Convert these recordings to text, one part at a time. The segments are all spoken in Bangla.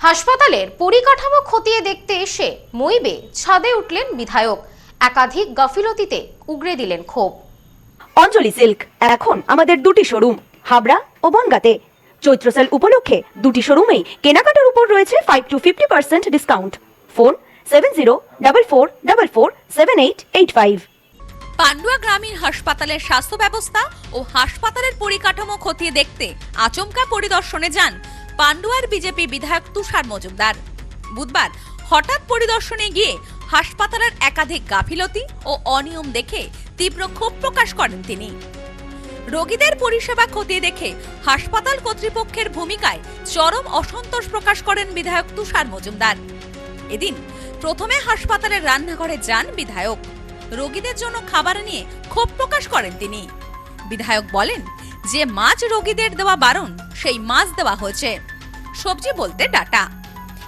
হাসপাতালের পরিকাঠামো খতিয়ে দেখতে এসে মইবে ছাদে উঠলেন বিধায়ক। একাধিক গাফিলতিতে উগরে দিলেন ক্ষোভ। অঞ্জলি সিল্ক এখন আমাদের দুটি শোরুম হাবড়া ও বনগাঁতে। চৈত্র সেল উপলক্ষে দুটি শোরুমেই কেনাকাটার উপর রয়েছে 5 to 50% ডিসকাউন্ট। ফোন 7044447885। পান্ডুয়া গ্রামীণ হাসপাতালের স্বাস্থ্য ব্যবস্থা ও হাসপাতালের পরিকাঠামো খতিয়ে দেখতে আচমকা পরিদর্শনে যান পান্ডুয়ার বিজেপি বিধায়ক তুষার মজুমদার। বুধবার হঠাৎ পরিদর্শনে গিয়ে হাসপাতালের একাধিক গাফিলতি ও অনিয়ম দেখে তীব্র ক্ষোভ প্রকাশ করেন তিনি। রোগীদের পরিষেবা খতিয়ে দেখে হাসপাতাল কর্তৃপক্ষের ভূমিকায় চরম অসন্তোষ প্রকাশ করেন বিধায়ক তুষার মজুমদার। এদিন প্রথমে হাসপাতালের রান্নাঘরে যান বিধায়ক। রোগীদের জন্য খাবার নিয়ে ক্ষোভ প্রকাশ করেন তিনি। বিধায়ক বলেন, যে মাছ রোগীদের দেওয়া বারণ সেই মাছ দেওয়া হয়েছে, সবজি বলতে ডাটা।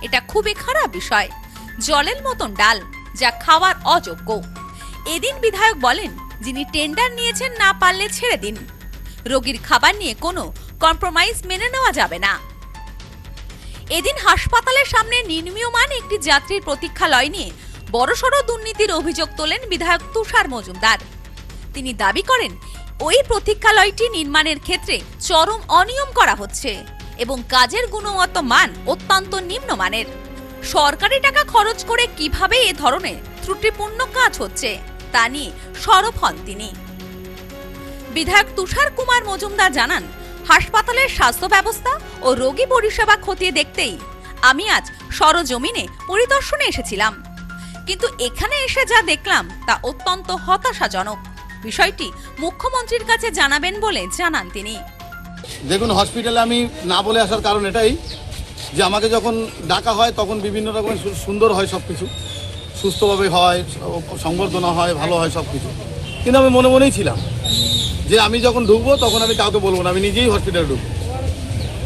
এটা খুবই খারাপ বিষয়। জলের মতন ডাল, যা খাওয়ার অযোগ্য। এদিন বিধায়ক বলেন, যিনি টেন্ডার নিয়েছেন না পারলে ছেড়ে দিন। রোগীর খাবার নিয়ে কোনো কম্প্রোমাইজ মেনে নেওয়া যাবে না। এদিন হাসপাতালের সামনে নির্মীয়মান একটি যাত্রীর প্রতীক্ষালয় নিয়ে বড়সড় দুর্নীতির অভিযোগ তোলেন বিধায়ক তুষার মজুমদার। তিনি দাবি করেন, ওই প্রতীক্ষালয়টি নির্মাণের ক্ষেত্রে চরম অনিয়ম করা হচ্ছে এবং কাজের গুণগত মান অত্যন্ত নিম্নমানের। সরকারি টাকা খরচ করে কিভাবে এ ধরনের ত্রুটিপূর্ণ কাজ হচ্ছে তা নিয়ে সরব হন তিনি। বিধায়ক তুষার কুমার মজুমদার জানান, হাসপাতালের স্বাস্থ্য ব্যবস্থা ও রোগী পরিষেবা খতিয়ে দেখতেই আমি আজ সরজমিনে পরিদর্শনে এসেছিলাম, কিন্তু এখানে এসে যা দেখলাম তা অত্যন্ত হতাশাজনক। বিষয়টি মুখ্যমন্ত্রীর কাছে জানাবেন বলে জানান তিনি। দেখুন, হসপিটালে আমি না বলে আসার কারণ এটাই যে আমাকে যখন ডাকা হয় তখন বিভিন্ন রকমের সুন্দর হয়, সব কিছু সুস্থভাবে হয়, সংবর্ধনা হয়, ভালো হয় সব কিছু। কিন্তু আমি মনে মনেই ছিলাম যে আমি যখন ঢুকবো তখন আমি কাউকে বলবো না, আমি নিজেই হসপিটালে ঢুকবো।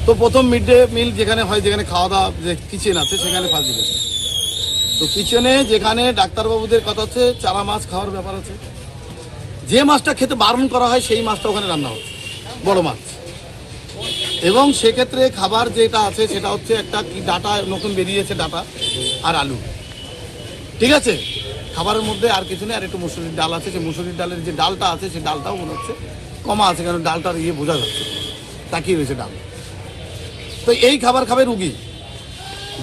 তো প্রথম মিড ডে মিল যেখানে হয়, যেখানে খাওয়া দাওয়া যে কিচেন আছে সেখানে ফার্স্ট দিকে। তো কিচেনে যেখানে ডাক্তারবাবুদের কথা হচ্ছে চারা মাছ খাওয়ার ব্যাপার আছে, যে মাছটা খেতে বারণ করা হয় সেই মাছটা ওখানে রান্না হচ্ছে, বড় মাছ। এবং সেক্ষেত্রে খাবার যেটা আছে সেটা হচ্ছে একটা কি ডাটা নতুন বেরিয়েছে, ডাটা আর আলু, ঠিক আছে। খাবারের মধ্যে আর কিছু নেই, আর একটু মুসুরির ডাল আছে। সেই মুসুরির ডালের যে ডালটা আছে সেই ডালটাও মনে হচ্ছে কমা আছে, কারণ ডালটার ইয়ে বোঝা যাচ্ছে, তাকিয়ে রয়েছে ডাল। তো এই খাবার খাবে রুগী,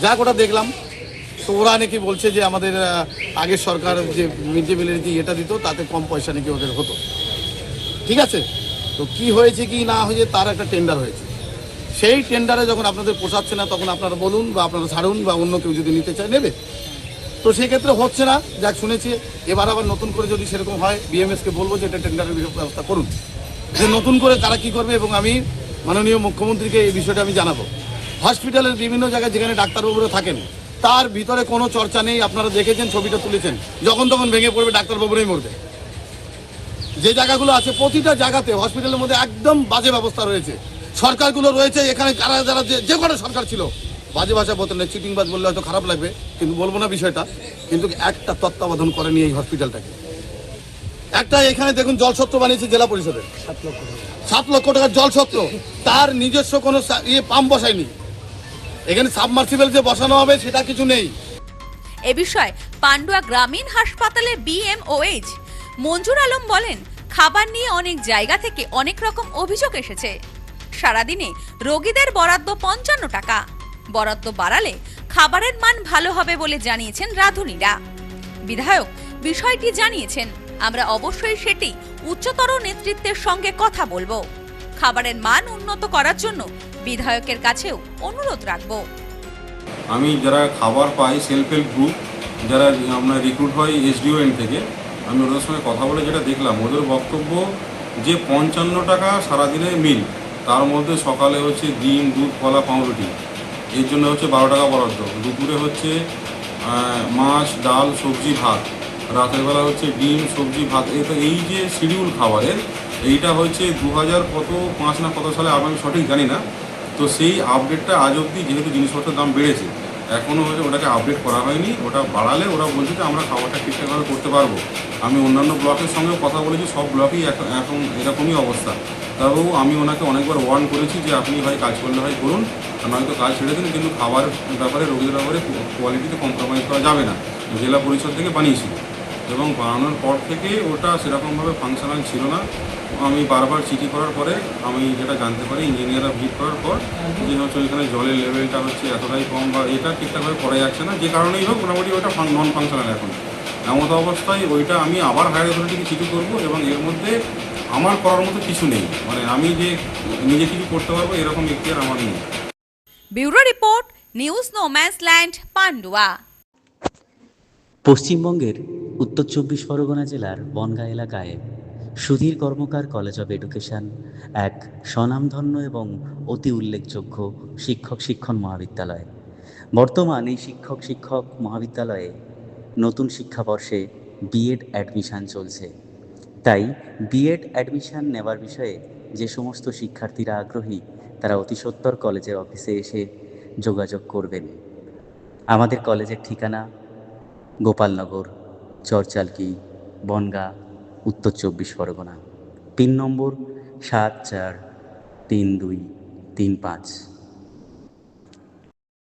যা ওটা দেখলাম। তো ওরা নাকি বলছে যে আমাদের আগের সরকার যে মিড ডে মিলের যে ইয়েটা দিত তাতে কম পয়সা নাকি ওদের হতো, ঠিক আছে। তো কি হয়েছে কি না হয়েছে তার একটা টেন্ডার হয়েছে। সেই টেন্ডারে যখন আপনাদের পোষাচ্ছে না তখন আপনারা বলুন বা আপনারা ছাড়ুন, বা অন্য কেউ যদি নিতে চায় নেবে। তো সেক্ষেত্রে হচ্ছে না, যাক শুনেছি। এবার আবার নতুন করে যদি সেরকম হয় বিএমএসকে বলবো যে এটা টেন্ডারের ব্যবস্থা করুন, যে নতুন করে তারা কী করবে। এবং আমি মাননীয় মুখ্যমন্ত্রীকে এই বিষয়টা আমি জানাবো। হসপিটালের বিভিন্ন জায়গায় যেখানে ডাক্তারবাবুরা থাকেন তার ভিতরে কোনো চর্চা নেই। আপনারা দেখেছেন, ছবিটা তুলেছেন, যখন তখন ভেঙে পড়বে, ডাক্তারবাবুরাই মরবে। যে জায়গাগুলো আছে প্রতিটা জায়গাতে হসপিটালের মধ্যে একদম বাজে ব্যবস্থা রয়েছে। সরকারগুলো রয়েছে এখানে, যারা যারা যে কোনো সরকার ছিল, বাজে ভাষা বলতে নেই, চিটিংবাজ বললে হয়তো খারাপ লাগবে, কিন্তু বলবো না বিষয়টা। কিন্তু একটা তত্ত্বাবধান করেনি এই হসপিটালটাকে। একটা এখানে দেখুন জলছত্র বানিয়েছে জেলা পরিষদের, 7 লক্ষ টাকার জলছত্র, তার নিজস্ব কোনো পাম্প বসায়নি। এখানে সাবমার্সিবল যে বসানো হবে সেটা কিছু নেই। এ বিষয়ে পান্ডুয়া গ্রামীণ হাসপাতালের বিএমওএইচ মঞ্জুর আলম বলেন, খাবার নিয়ে অনেক জায়গা থেকে অনেক রকম অভিযোগ এসেছে। সারাদিনে রোগীদের বরাদ্দ 55 টাকা। বরাদ্দ বাড়ালে খাবারের মান ভালো হবে বলে জানিয়েছেন রাঁধুনিরা। বিধায়ক বিষয়টি জানিয়েছেন, আমরা অবশ্যই সেটি উচ্চতর নেতৃত্বের সঙ্গে কথা বলবো। খাবারের মান উন্নত করার জন্য বিধায়কের কাছেও অনুরোধ রাখবো। আমি যারা খাবার পাই, সেলফ হেল্প গ্রুপ যারা আপনার রিক্রুট হয় SDON থেকে, আমি ওদের সঙ্গে কথা বলে যেটা দেখলাম, ওদের বক্তব্য যে 55 টাকা সারাদিনে মিল, তার মধ্যে সকালে হচ্ছে ডিম, দুধ, কলা, পাউরুটি, এর জন্য হচ্ছে 12 টাকা বরাদ্দ। দুপুরে হচ্ছে মাছ, ডাল, সবজি, ভাত। রাতের বেলা হচ্ছে ডিম, সবজি, ভাত। এই যে শিডিউল খাবারের, এইটা হচ্ছে 2005 না কত সালে, আমি সঠিক জানি না। তো সেই আপডেটটা আজ অবধি, যেহেতু জিনিসপত্রের দাম বেড়েছে, এখনও ওটাকে আপডেট করা হয়নি। ওটা বাড়ালে ওরা বলছে যে আমরা খাবারটা ঠিকঠাকভাবে করতে পারবো। আমি অন্যান্য ব্লকের সঙ্গেও কথা বলেছি, সব ব্লকেই এখন এরকমই অবস্থা। তবেও আমি ওনাকে অনেকবার ওয়ার্ন করেছি যে আপনি হয় কাজ করলে হয় করুন, আর নয়তো কাজ ছেড়ে দিন, কিন্তু খাবার ব্যাপারে রোগীদের ব্যাপারে কোয়ালিটিতে কম্প্রোমাইজ করা যাবে না। জেলা পরিষদ থেকে বানিয়েছিল এবং বানানোর পর থেকে ওটা সেরকমভাবে ফাংশনাল ছিল না। আমি বারবার চিঠি করার পরে আমি যেটা জানতে পারি, ইঞ্জিনিয়াররা ভিজিট করার পর, যে হচ্ছে ওইখানে জলের লেভেলটা হচ্ছে এতটাই কম বা এটা ঠিকঠাকভাবে করা যাচ্ছে না, যে কারণেই হোক মোটামুটি ওটা নন ফাংশনাল এখন। এমন অবস্থায় ওইটা আমি আবার হায়ার অথরিটিকে চিঠি করবো এবং এর মধ্যে আমার করার মতো কিছু নেই, মানে আমি যে নিজে কিছু করতে পারবো এরকম এখতিয়ার আমার নেই। Bureau report, news no man's land, Pandua. পশ্চিমবঙ্গের উত্তর 24 পরগনা জেলার বনগাঁ এলাকায় সুধীর কর্মকার কলেজ অব এডুকেশন এক স্বনামধন্য এবং অতি উল্লেখযোগ্য শিক্ষণ মহাবিদ্যালয়। বর্তমান এই শিক্ষক মহাবিদ্যালয়ে নতুন শিক্ষাবর্ষে বিএড অ্যাডমিশান চলছে। তাই বিএড অ্যাডমিশান নেওয়ার বিষয়ে যে সমস্ত শিক্ষার্থীরা আগ্রহী তারা অতি সত্বর কলেজের অফিসে এসে যোগাযোগ করবেন। আমাদের কলেজের ঠিকানা গোপালনগর, চরচালকি, বনগাঁ, উত্তর 24 পরগনা। পিন নম্বর 743235।